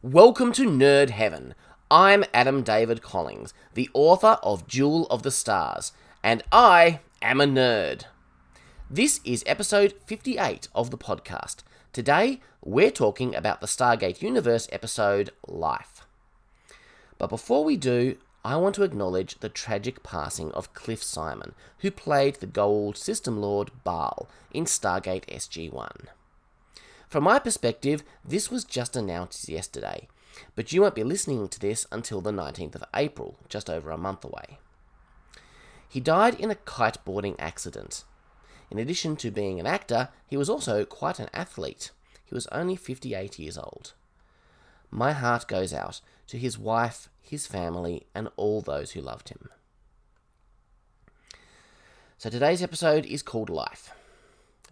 Welcome to Nerd Heaven. I'm Adam David Collings, the author of Jewel of the Stars, and I am a nerd. This is episode 58 of the podcast. Today, we're talking about the Stargate Universe episode, Life. But before we do, I want to acknowledge the tragic passing of Cliff Simon, who played the Gold System Lord Baal in Stargate SG-1. From my perspective, this was just announced yesterday, but you won't be listening to this until the 19th of April, just over a month away. He died in a kiteboarding accident. In addition to being an actor, he was also quite an athlete. He was only 58 years old. My heart goes out to his wife, his family, and all those who loved him. So today's episode is called Life.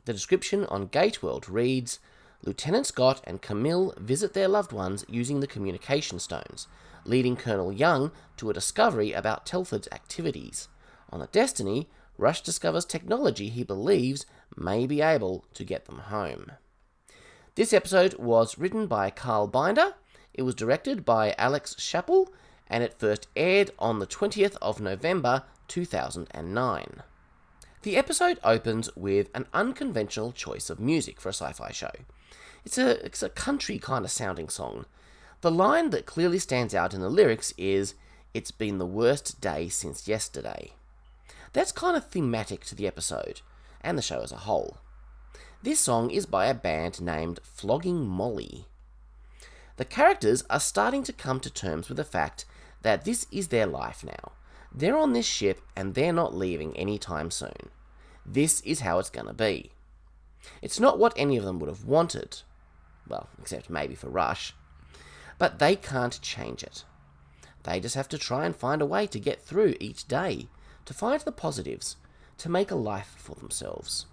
The description on Gateworld reads, Lieutenant Scott and Camille visit their loved ones using the communication stones, leading Colonel Young to a discovery about Telford's activities. On the Destiny, Rush discovers technology he believes may be able to get them home. This episode was written by Carl Binder, it was directed by Alex Chappell, and it first aired on the 20th of November 2009. The episode opens with an unconventional choice of music for a sci-fi show. It's a country kind of sounding song. The line that clearly stands out in the lyrics is, "It's been the worst day since yesterday." That's kind of thematic to the episode, and the show as a whole. This song is by a band named Flogging Molly. The characters are starting to come to terms with the fact that this is their life now. They're on this ship and they're not leaving anytime soon. This is how it's gonna be. It's not what any of them would have wanted. Well, except maybe for Rush. But they can't change it. They just have to try and find a way to get through each day, to find the positives, to make a life for themselves.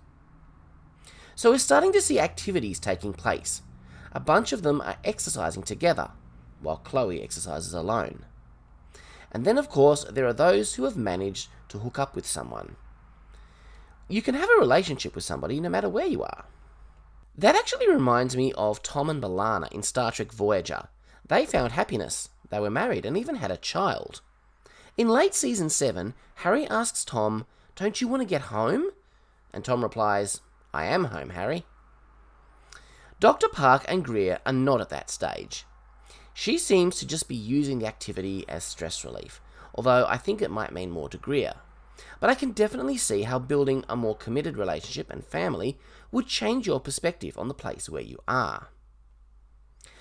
So we're starting to see activities taking place. A bunch of them are exercising together, while Chloe exercises alone. And then, of course, there are those who have managed to hook up with someone. You can have a relationship with somebody no matter where you are. That actually reminds me of Tom and B'Elanna in Star Trek Voyager. They found happiness, they were married, and even had a child. In late Season 7, Harry asks Tom, "Don't you want to get home?" And Tom replies, "I am home, Harry." Dr. Park and Greer are not at that stage. She seems to just be using the activity as stress relief, although I think it might mean more to Greer. But I can definitely see how building a more committed relationship and family would change your perspective on the place where you are.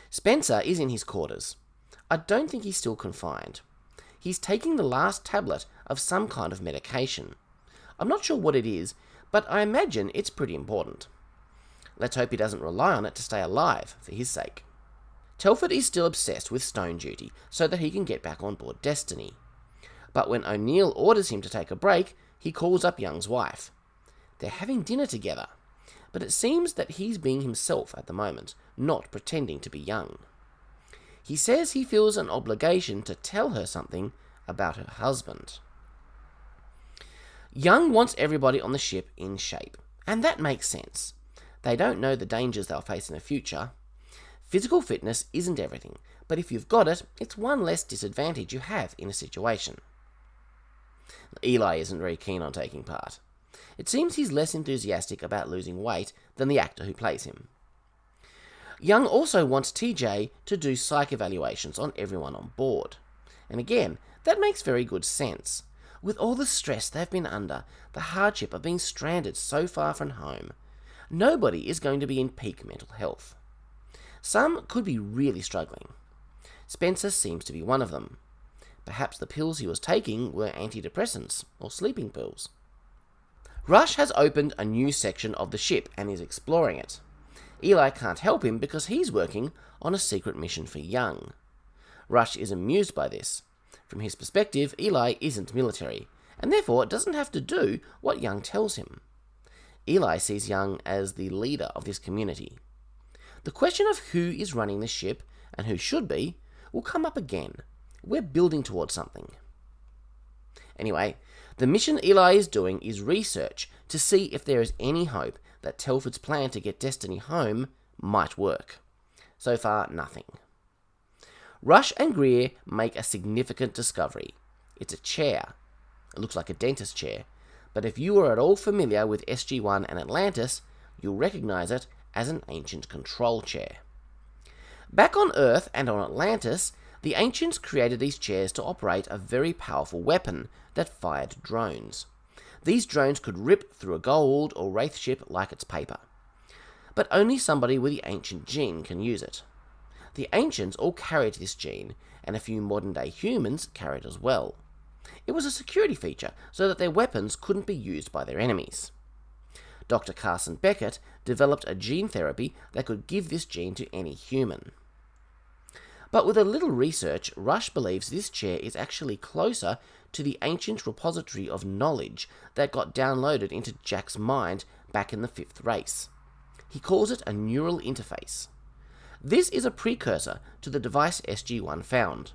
Spencer is in his quarters. I don't think he's still confined. He's taking the last tablet of some kind of medication. I'm not sure what it is, but I imagine it's pretty important. Let's hope he doesn't rely on it to stay alive, for his sake. Telford is still obsessed with stone duty, so that he can get back on board Destiny. But when O'Neill orders him to take a break, he calls up Young's wife. They're having dinner together, but it seems that he's being himself at the moment, not pretending to be Young. He says he feels an obligation to tell her something about her husband. Young wants everybody on the ship in shape, and that makes sense. They don't know the dangers they'll face in the future. Physical fitness isn't everything, but if you've got it, it's one less disadvantage you have in a situation. Eli isn't very keen on taking part. It seems he's less enthusiastic about losing weight than the actor who plays him. Young also wants TJ to do psych evaluations on everyone on board. And again, that makes very good sense. With all the stress they've been under, the hardship of being stranded so far from home, nobody is going to be in peak mental health. Some could be really struggling. Spencer seems to be one of them. Perhaps the pills he was taking were antidepressants or sleeping pills. Rush has opened a new section of the ship and is exploring it. Eli can't help him because he's working on a secret mission for Young. Rush is amused by this. From his perspective, Eli isn't military, and therefore doesn't have to do what Young tells him. Eli sees Young as the leader of this community. The question of who is running the ship, and who should be, will come up again. We're building towards something. Anyway, the mission Eli is doing is research to see if there is any hope that Telford's plan to get Destiny home might work. So far, nothing. Rush and Greer make a significant discovery. It's a chair. It looks like a dentist chair, but if you are at all familiar with SG-1 and Atlantis, you'll recognize it as an ancient control chair. Back on Earth and on Atlantis, the ancients created these chairs to operate a very powerful weapon that fired drones. These drones could rip through a gold or wraith ship like it's paper. But only somebody with the ancient gene can use it. The ancients all carried this gene, and a few modern-day humans carried as well. It was a security feature so that their weapons couldn't be used by their enemies. Dr. Carson Beckett developed a gene therapy that could give this gene to any human. But with a little research, Rush believes this chair is actually closer to the ancient repository of knowledge that got downloaded into Jack's mind back in the fifth race. He calls it a neural interface. This is a precursor to the device SG-1 found.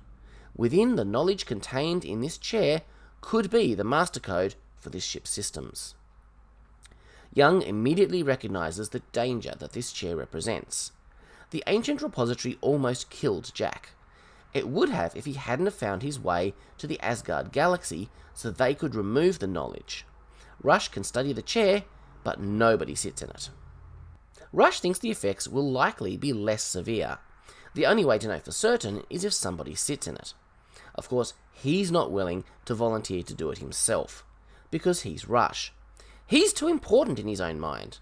Within, the knowledge contained in this chair could be the master code for this ship's systems. Young immediately recognizes the danger that this chair represents. The ancient repository almost killed Jack. It would have if he hadn't have found his way to the Asgard galaxy so they could remove the knowledge. Rush can study the chair, but nobody sits in it. Rush thinks the effects will likely be less severe. The only way to know for certain is if somebody sits in it. Of course, he's not willing to volunteer to do it himself, because he's Rush. He's too important in his own mind.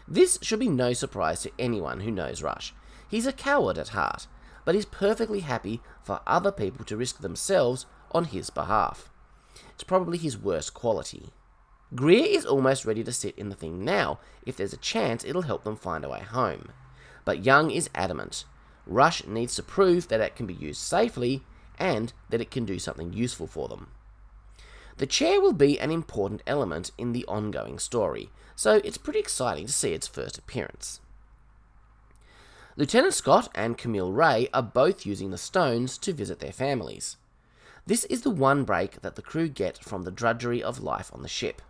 This should be no surprise to anyone who knows Rush. He's a coward at heart, but he's perfectly happy for other people to risk themselves on his behalf. It's probably his worst quality. Greer is almost ready to sit in the thing now. If there's a chance, it'll help them find a way home. But Young is adamant. Rush needs to prove that it can be used safely and that it can do something useful for them. The chair will be an important element in the ongoing story, so it's pretty exciting to see its first appearance. Lieutenant Scott and Camille Ray are both using the stones to visit their families. This is the one break that the crew get from the drudgery of life on the ship.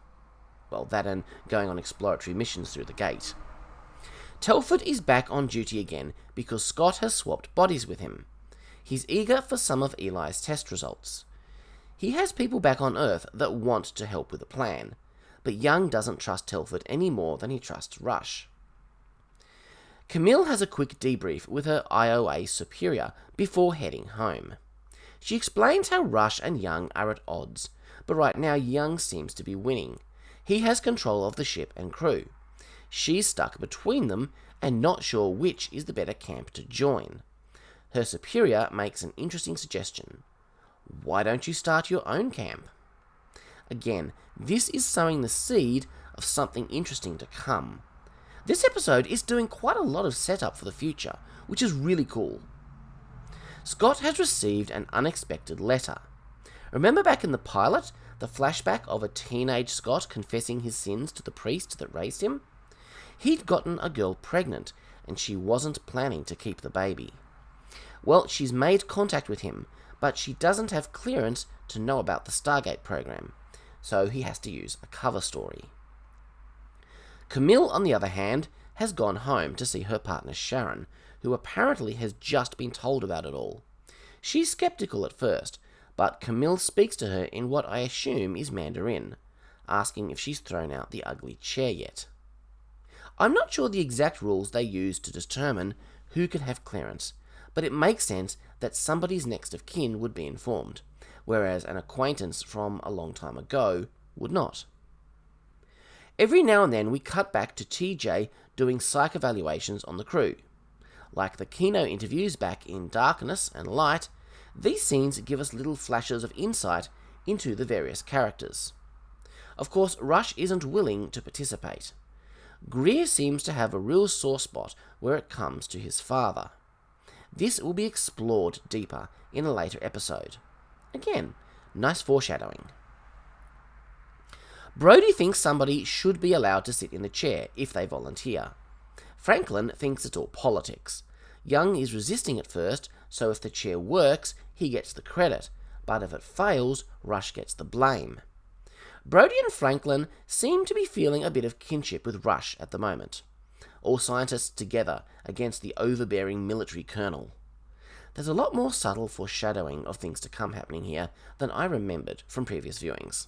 Well, that and going on exploratory missions through the gate. Telford is back on duty again because Scott has swapped bodies with him. He's eager for some of Eli's test results. He has people back on Earth that want to help with the plan, but Young doesn't trust Telford any more than he trusts Rush. Camille has a quick debrief with her IOA superior before heading home. She explains how Rush and Young are at odds, but right now Young seems to be winning. He has control of the ship and crew. She's stuck between them and not sure which is the better camp to join. Her superior makes an interesting suggestion. Why don't you start your own camp? Again, this is sowing the seed of something interesting to come. This episode is doing quite a lot of setup for the future, which is really cool. Scott has received an unexpected letter. Remember back in the pilot, the flashback of a teenage Scott confessing his sins to the priest that raised him? He'd gotten a girl pregnant, and she wasn't planning to keep the baby. Well, she's made contact with him, but she doesn't have clearance to know about the Stargate program, so he has to use a cover story. Camille, on the other hand, has gone home to see her partner Sharon, who apparently has just been told about it all. She's skeptical at first, but Camille speaks to her in what I assume is Mandarin, asking if she's thrown out the ugly chair yet. I'm not sure the exact rules they use to determine who can have clearance, but it makes sense that somebody's next of kin would be informed, whereas an acquaintance from a long time ago would not. Every now and then we cut back to TJ doing psych evaluations on the crew. Like the Kino interviews back in Darkness and Light, these scenes give us little flashes of insight into the various characters. Of course, Rush isn't willing to participate. Greer seems to have a real sore spot where it comes to his father. This will be explored deeper in a later episode. Again, nice foreshadowing. Brody thinks somebody should be allowed to sit in the chair if they volunteer. Franklin thinks it's all politics. Young is resisting at first, so if the chair works, he gets the credit, but if it fails, Rush gets the blame. Brody and Franklin seem to be feeling a bit of kinship with Rush at the moment. All scientists together against the overbearing military colonel. there's a lot more subtle foreshadowing of things to come happening here than I remembered from previous viewings.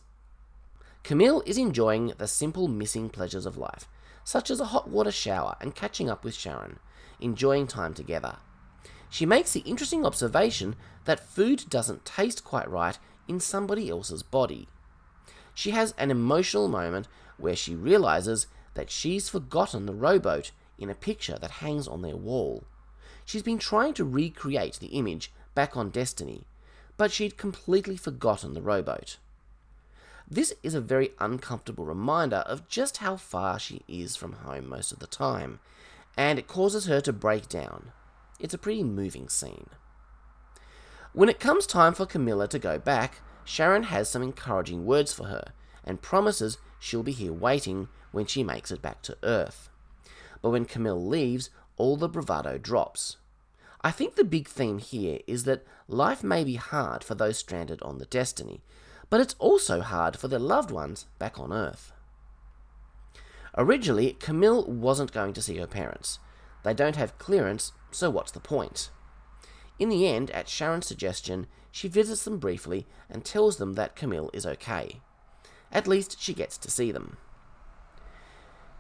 Camille is enjoying the simple missing pleasures of life, such as a hot water shower and catching up with Sharon, enjoying time together. She makes the interesting observation that food doesn't taste quite right in somebody else's body. She has an emotional moment where she realizes that she's forgotten the rowboat in a picture that hangs on their wall. She's been trying to recreate the image back on Destiny, but she'd completely forgotten the rowboat. This is a very uncomfortable reminder of just how far she is from home most of the time, and it causes her to break down. It's a pretty moving scene. When it comes time for Camilla to go back, Sharon has some encouraging words for her, and promises she'll be here waiting when she makes it back to Earth. But when Camille leaves, all the bravado drops. I think the big theme here is that life may be hard for those stranded on the Destiny, but it's also hard for their loved ones back on Earth. Originally, Camille wasn't going to see her parents. They don't have clearance, so what's the point? In the end, at Sharon's suggestion, she visits them briefly and tells them that Camille is okay. At least she gets to see them.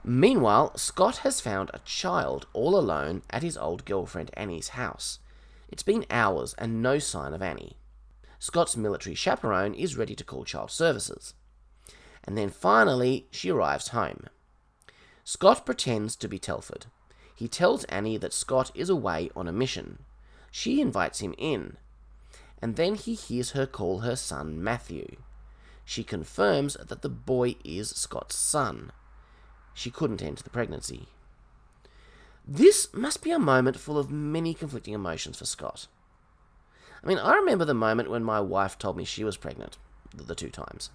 Meanwhile, Scott has found a child all alone at his old girlfriend Annie's house. It's been hours and no sign of Annie. Scott's military chaperone is ready to call child services. And then finally, she arrives home. Scott pretends to be Telford. He tells Annie that Scott is away on a mission. She invites him in, and then he hears her call her son Matthew. She confirms that the boy is Scott's son. She couldn't end the pregnancy. This must be a moment full of many conflicting emotions for Scott. I remember the moment when my wife told me she was pregnant, the 2 times.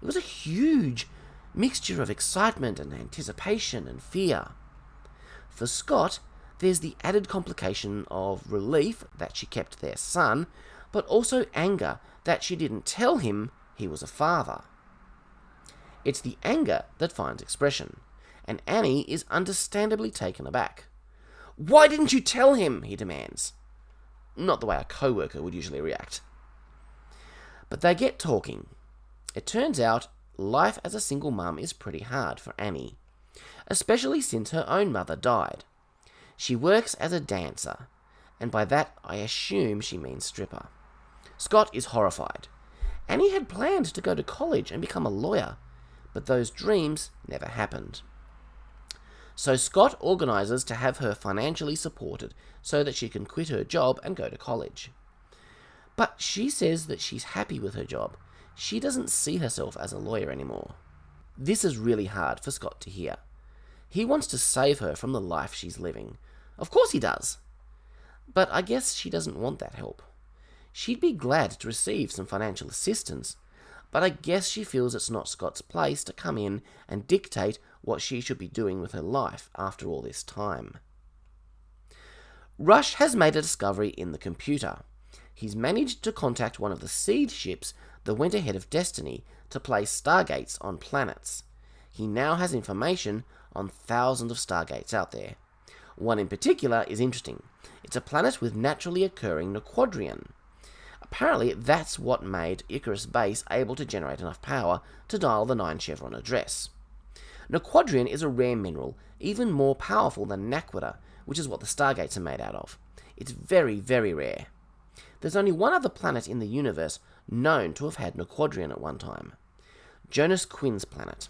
It was a huge mixture of excitement and anticipation and fear. For Scott, there's the added complication of relief that she kept their son, but also anger that she didn't tell him he was a father. It's the anger that finds expression, and Annie is understandably taken aback. "Why didn't you tell him?" he demands. Not the way a co-worker would usually react. But they get talking. It turns out life as a single mum is pretty hard for Annie, especially since her own mother died. She works as a dancer, and by that I assume she means stripper. Scott is horrified. Annie had planned to go to college and become a lawyer, but those dreams never happened. So Scott organises to have her financially supported so that she can quit her job and go to college. But she says that she's happy with her job. She doesn't see herself as a lawyer anymore. This is really hard for Scott to hear. He wants to save her from the life she's living. Of course he does. But I guess she doesn't want that help. She'd be glad to receive some financial assistance, but I guess she feels it's not Scott's place to come in and dictate what she should be doing with her life after all this time. Rush has made a discovery in the computer. He's managed to contact one of the seed ships that went ahead of Destiny to place stargates on planets. He now has information on thousands of stargates out there. One in particular is interesting. It's a planet with naturally occurring Nequadrian. Apparently, that's what made Icarus Base able to generate enough power to dial the 9 chevron address. Nequadrian is a rare mineral, even more powerful than Naquadah, which is what the Stargates are made out of. It's very, very rare. There's only one other planet in the universe known to have had Nequadrian at one time. Jonas Quinn's planet.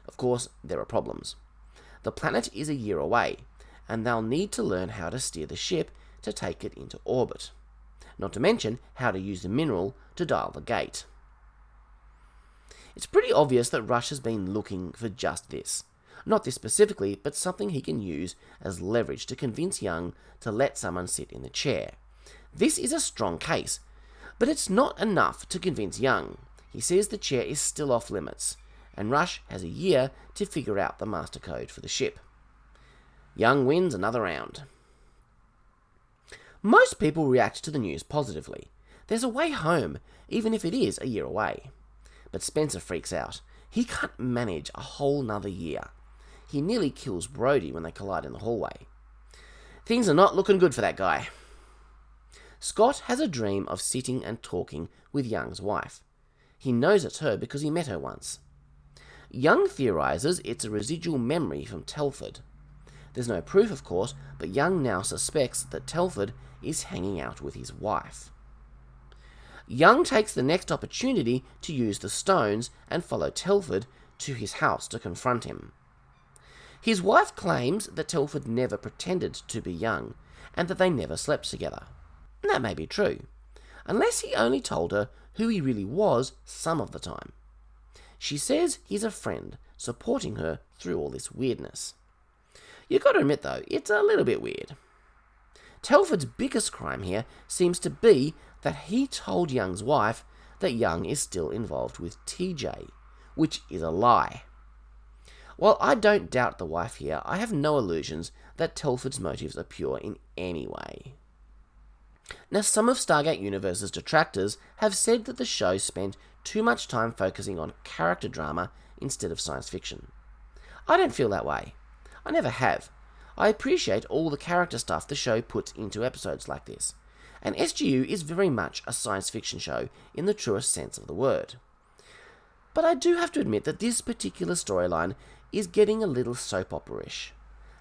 Of course, there are problems. The planet is a year away, and they'll need to learn how to steer the ship to take it into orbit. Not to mention how to use the mineral to dial the gate. It's pretty obvious that Rush has been looking for just this. Not this specifically, but something he can use as leverage to convince Young to let someone sit in the chair. This is a strong case, but it's not enough to convince Young. He says the chair is still off limits, and Rush has a year to figure out the master code for the ship. Young wins another round. Most people react to the news positively. There's a way home, even if it is a year away. But Spencer freaks out. He can't manage a whole nother year. He nearly kills Brody when they collide in the hallway. Things are not looking good for that guy. Scott has a dream of sitting and talking with Young's wife. He knows it's her because he met her once. Young theorises it's a residual memory from Telford. There's no proof, of course, but Young now suspects that Telford is hanging out with his wife. Young takes the next opportunity to use the stones and follow Telford to his house to confront him. His wife claims that Telford never pretended to be Young, and that they never slept together. And that may be true, unless he only told her who he really was some of the time. She says he's a friend, supporting her through all this weirdness. You've got to admit, though, it's a little bit weird. Telford's biggest crime here seems to be that he told Young's wife that Young is still involved with TJ, which is a lie. While I don't doubt the wife here, I have no illusions that Telford's motives are pure in any way. Now, some of Stargate Universe's detractors have said that the show spent too much time focusing on character drama instead of science fiction. I don't feel that way. I never have. I appreciate all the character stuff the show puts into episodes like this, and SGU is very much a science fiction show in the truest sense of the word. But I do have to admit that this particular storyline is getting a little soap opera-ish.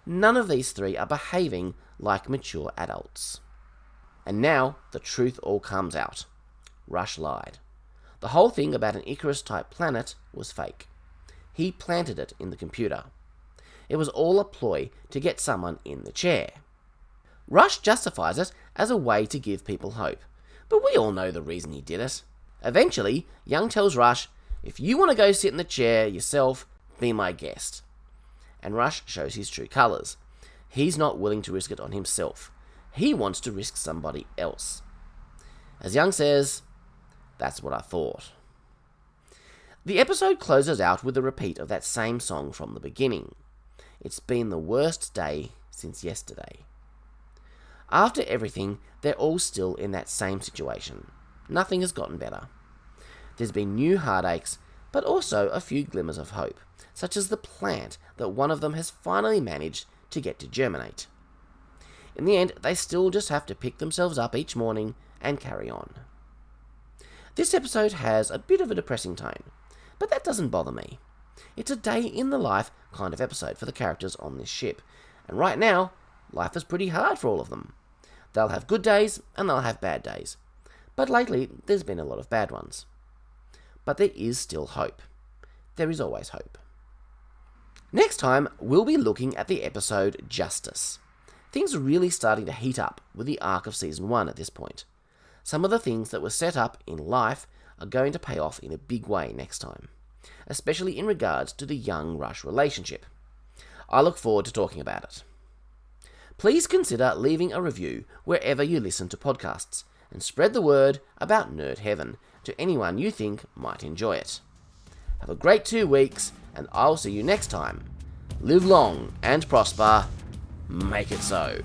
None of these three are behaving like mature adults. And now, the truth all comes out. Rush lied. The whole thing about an Icarus-type planet was fake. He planted it in the computer. It was all a ploy to get someone in the chair. Rush justifies it as a way to give people hope, but we all know the reason he did it. Eventually, Young tells Rush, "If you want to go sit in the chair yourself, be my guest." And Rush shows his true colours. He's not willing to risk it on himself. He wants to risk somebody else. As Young says, "That's what I thought." The episode closes out with a repeat of that same song from the beginning. It's been the worst day since yesterday. After everything, they're all still in that same situation. Nothing has gotten better. There's been new heartaches, but also a few glimmers of hope, such as the plant that one of them has finally managed to get to germinate. In the end, they still just have to pick themselves up each morning and carry on. This episode has a bit of a depressing tone, but that doesn't bother me. It's a day in the life kind of episode for the characters on this ship, and right now, life is pretty hard for all of them. They'll have good days and they'll have bad days, but lately there's been a lot of bad ones. But there is still hope. There is always hope. Next time, we'll be looking at the episode Justice. Things are really starting to heat up with the arc of Season 1 at this point. Some of the things that were set up in life are going to pay off in a big way next time, especially in regards to the Young-Rush relationship. I look forward to talking about it. Please consider leaving a review wherever you listen to podcasts, and spread the word about Nerd Heaven to anyone you think might enjoy it. Have a great 2 weeks, and I'll see you next time. Live long and prosper. Make it so.